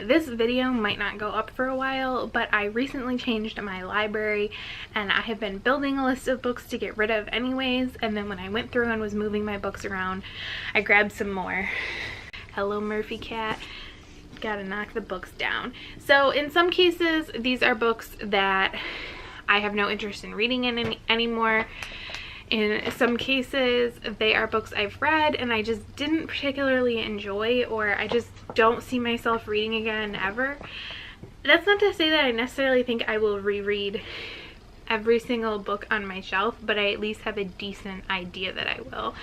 this video might not go up for a while, but I recently changed my library and I have been building a list of books to get rid of anyways, and then when I went through and was moving my books around, I grabbed some more. Hello, Murphy cat. Gotta knock the books down. So in some cases, these are books that I have no interest in reading anymore. In some cases, they are books I've read and I just didn't particularly enjoy, or I just don't see myself reading again ever. That's not to say that I necessarily think I will reread every single book on my shelf, but I at least have a decent idea that I will.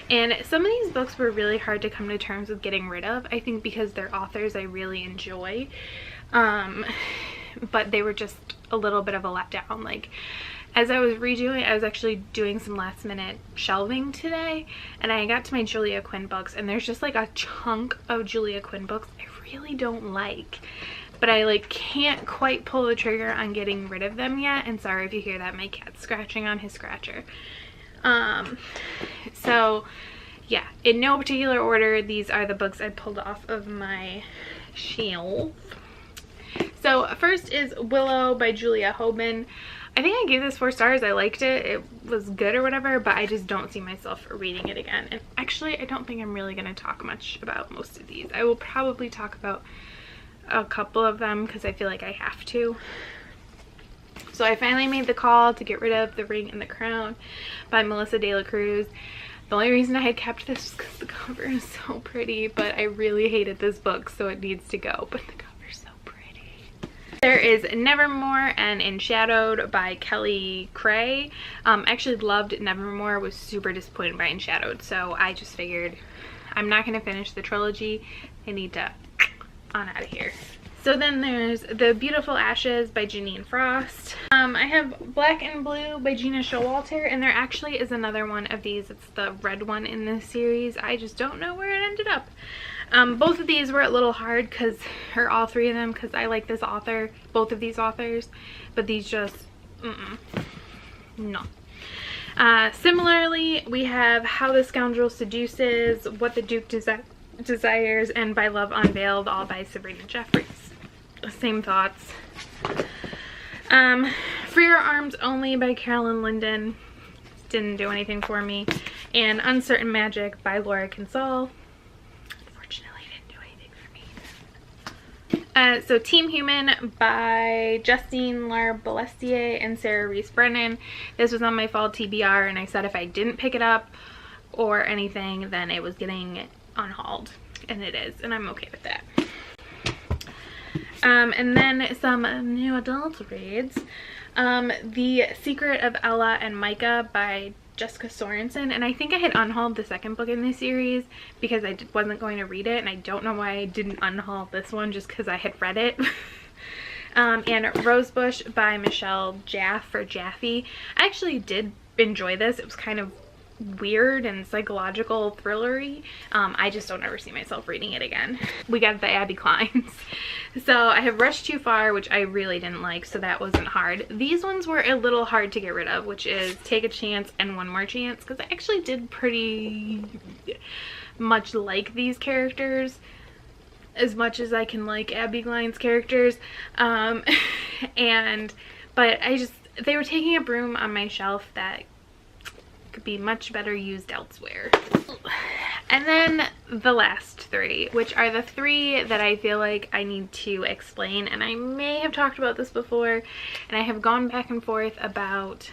And some of these books were really hard to come to terms with getting rid of, I think because they're authors I really enjoy. But they were just a little bit of a letdown. Like, as I was redoing, I was actually doing some last minute shelving today, and I got to my Julia Quinn books, and there's just like a chunk of Julia Quinn books I really don't like, but I like can't quite pull the trigger on getting rid of them yet. And sorry if you hear that, my cat's scratching on his scratcher. So yeah, in no particular order, these are the books I pulled off of my shelf. So first is Willow by Julia Hoban. I think I gave this 4 stars. I liked it. It was good or whatever, but I just don't see myself reading it again. And actually, I don't think I'm really going to talk much about most of these. I will probably talk about a couple of them because I feel like I have to. So I finally made the call to get rid of The Ring and the Crown by Melissa De La Cruz. The only reason I had kept this was because the cover is so pretty, but I really hated this book, so it needs to go. But the cover's so pretty. There is Nevermore and Enshadowed by Kelly Cray. Actually loved Nevermore, was super disappointed by Enshadowed, so I just figured I'm not going to finish the trilogy. I need to on out of here. So then there's The Beautiful Ashes by Janine Frost. I have Black and Blue by Gina Showalter, and there actually is another one of these. It's the red one in this series. I just don't know where it ended up. Both of these were a little hard because, or all 3 of them, because I like this author, both of these authors, but these just, no. Similarly, we have How the Scoundrel Seduces, What the Duke Desires, and By Love Unveiled, all by Sabrina Jeffries. Same thoughts. For Your Arms Only by Carolyn Linden, didn't do anything for me. And Uncertain Magic by Laura Kinsall, unfortunately didn't do anything for me. So Team Human by Justine Larbelestier and Sarah Reese Brennan. This was on my fall TBR, and I said if I didn't pick it up or anything, then it was getting unhauled, and it is, and I'm okay with that. And then some new adult reads. The Secret of Ella and Micah by Jessica Sorensen, and I think I had unhauled the second book in this series because I wasn't going to read it, and I don't know why I didn't unhaul this one just because I had read it. And Rosebush by Michelle Jaffe or Jaffe. I actually did enjoy this. It was kind of weird and psychological thrillery. I just don't ever see myself reading it again. We got the Abby Kleins. So I have Rush Too Far, which I really didn't like, so that wasn't hard. These ones were a little hard to get rid of, which is Take a Chance and One More Chance, because I actually did pretty much like these characters as much as I can like Abby Klein's characters. But they were taking up room on my shelf that could be much better used elsewhere. And then the last 3, which are the 3 that I feel like I need to explain, and I may have talked about this before, and I have gone back and forth about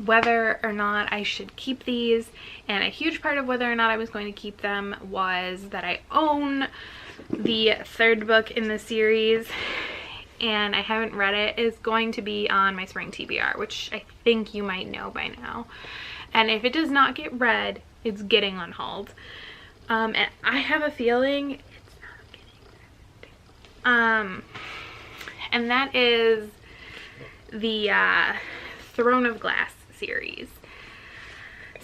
whether or not I should keep these, and a huge part of whether or not I was going to keep them was that I own the 3rd book in the series and I haven't read it. Is going to be on my spring TBR, which I think you might know by now. And if it does not get read, it's getting unhauled. And I have a feeling it's not getting read. And that is the Throne of Glass series.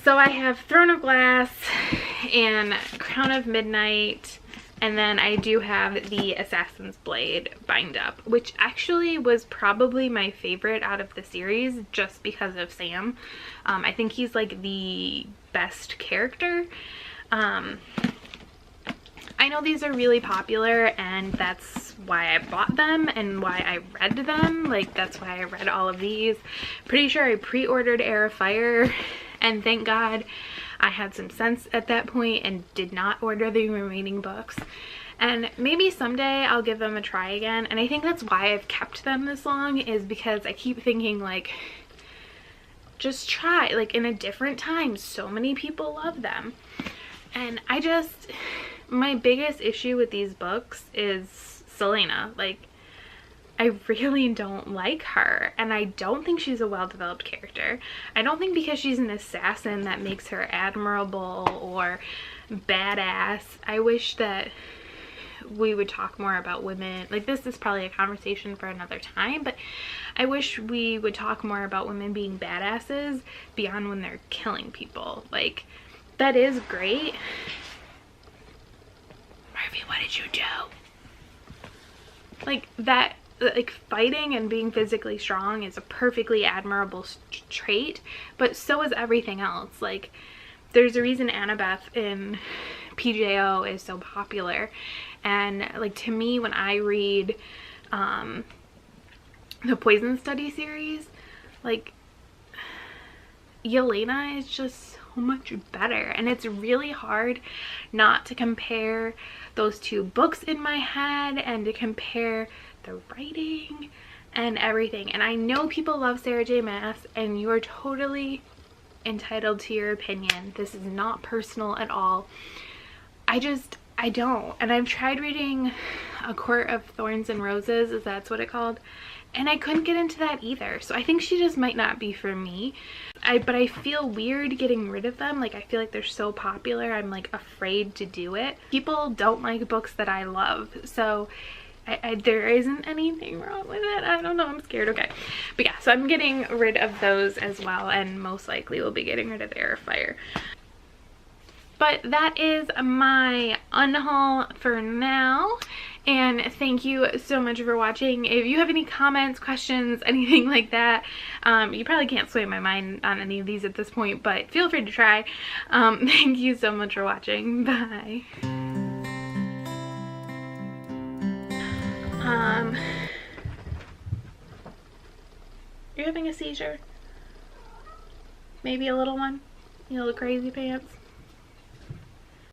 So I have Throne of Glass and Crown of Midnight, and then I do have the Assassin's Blade bind up, which actually was probably my favorite out of the series just because of Sam. I think he's like the best character. I know these are really popular, and that's why I bought them and why I read them. Like, that's why I read all of these. Pretty sure I pre-ordered Heir of Fire, and thank God I had some sense at that point and did not order the remaining books. And maybe someday I'll give them a try again. And I think that's why I've kept them this long, is because I keep thinking, like, just try, like, in a different time. So many people love them. And I just, my biggest issue with these books is Selena. Like, I really don't like her, and I don't think she's a well-developed character. I don't think because she's an assassin that makes her admirable or badass. I wish that we would talk more about women. Like, this is probably a conversation for another time, but I wish we would talk more about women being badasses beyond when they're killing people. Like, that is great. Murphy, what did you do? Like, that, like, fighting and being physically strong is a perfectly admirable trait, but so is everything else. Like, there's a reason Annabeth in PJO is so popular. And, like, to me, when I read the Poison Study series, like, Yelena is just so much better, and it's really hard not to compare those two books in my head and to compare the writing and everything. And I know people love Sarah J Maas, and you are totally entitled to your opinion. This is not personal at all. I don't. And I've tried reading A Court of Thorns and Roses, if that's what it's called, and I couldn't get into that either. So I think she just might not be for me. But I feel weird getting rid of them. Like, I feel like they're so popular, I'm like afraid to do it. People don't like books that I love, so there isn't anything wrong with it. I don't know, I'm scared. Okay, but yeah, so I'm getting rid of those as well, and most likely we'll be getting rid of Heir of Fire. But that is my unhaul for now, and thank you so much for watching. If you have any comments, questions, anything like that, you probably can't sway my mind on any of these at this point, but feel free to try. Thank you so much for watching. Bye. You're having a seizure? Maybe a little one? You little crazy pants?